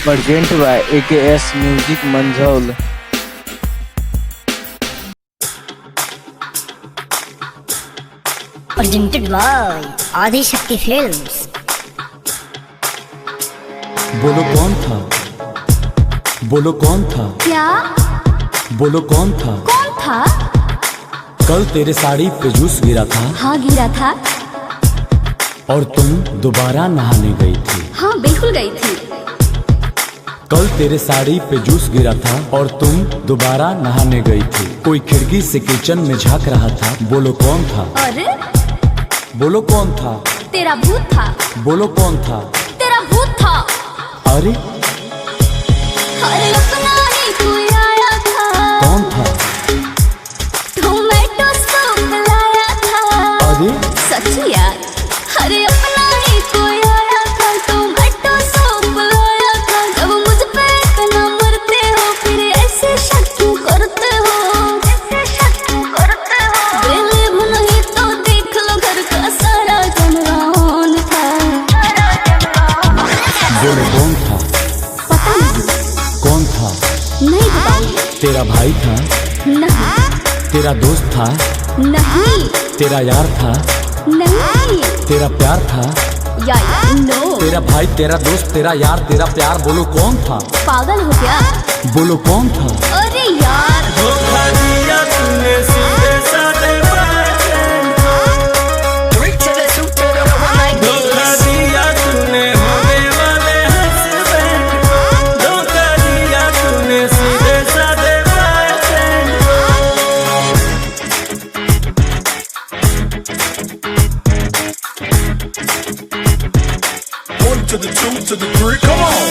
Present by AKS music Manjhaul. Presented by Adishakti films. बोलो कौन था, बोलो कौन था, क्या बोलो कौन था, कौन था? कल तेरे साड़ी पे जूस गिरा था। हाँ गिरा था। और तुम दोबारा नहाने गई थी। हाँ बिल्कुल गई थी। कल तेरे साड़ी पे जूस गिरा था और तुम दोबारा नहाने गई थी। कोई खिड़की से किचन में झांक रहा था। बोलो कौन था, अरे बोलो कौन था, तेरा भूत था। बोलो कौन था, तेरा भूत था। अरे अरे अपना ही कोई आया था। कौन था, टोमेटो सूप लाया था। अरे सच यार। अरे अपना ही कोई आया था, टोमेटो सूप लाया था। जब मुझ पे इतना मरते हो फिर ऐसे शक क्यों करते हो, ऐसे शक क्यों करते हो? बेलिव नहीं तो देख लो घर का सारा जमरान था। बोलो कौन था, पता नहीं। कौन था, नहीं बताऊंगी। तेरा भाई था, नहीं तेरा दोस्त था, नहीं तेरा यार था, नहीं तेरा प्यार था, यार नो। तेरा भाई, तेरा दोस्त, तेरा यार, तेरा प्यार। बोलो कौन था, पागल हो क्या? बोलो कौन था, अरे यार धोखा दिया तूने सीधे साधे धोखा दिया तूने होने वाले हस्बैंड को। धोखा दिया तूने सीधे साधे One to the two to the three, come on!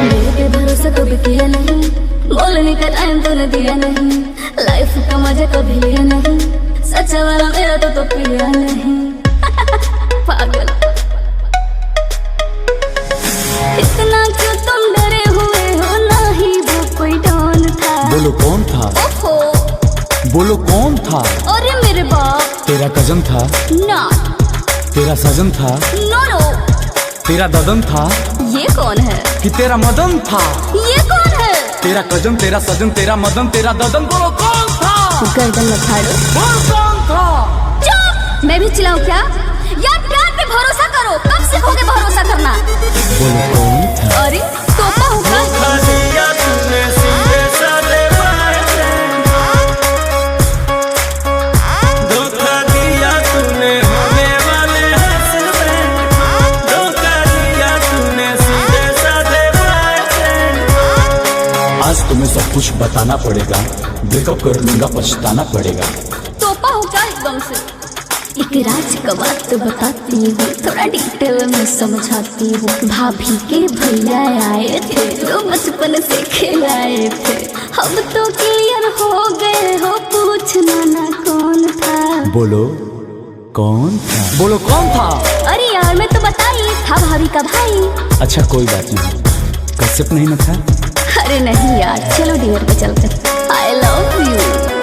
मेरे पे भरोसा कभी किया नहीं, बोलने का टाइम तूने दिया नहीं। लाइफ का मजा कभी लिया नहीं, सच्चा वाला मेरा तो पिया नहीं। पागल। इतना क्यों तुम डरे हुए हो, ना ही वो कोई डॉन था। बोलो कौन था, ओहो बोलो कौन था, अरे मेरे बाप। तेरा कजन था, ना तेरा सजन था, नो नो। तेरा ददन था ये कौन है? कि तेरा मदन था। ये कौन है? तेरा कजन, तेरा सजन, तेरा मदन, तेरा ददन। बोलो कौन था, गर्दन न फाड़ो। बोलो कौन था। चुप! मैं भी चिल्लाऊं क्या? यार प्यार पे भरोसा करो, कब सीखोगे भरोसा करना? बोलो कौन था, अरे तोता हूँ क्या? धोखा दिया तूने सीधे साधे धोखा दिया तूने होने वाले हस्बैंड को। धोखा दिया तूने सीधे साधे आज तुम्हें सब कुछ बताना पड़ेगा। ब्रेकअप कर लूंगा, पछताना पड़ेगा। तोता हूँ क्या एकदम से? एक राज का बात बताती हूँ, थोड़ा डिटेल में समझाती हूँ। भाभी के भैया आए थे, जो बचपन से खिलाए थे। अब तो क्लियर हो गए हो, पूछना ना कौन था। बोलो कौन था, बोलो कौन था। अरे यार मैं तो बता ही था, भाभी का भाई। अच्छा कोई बात नहीं, कश्यप नहीं ना था। अरे नहीं यार, चलो डिनर पे चलते। I love you.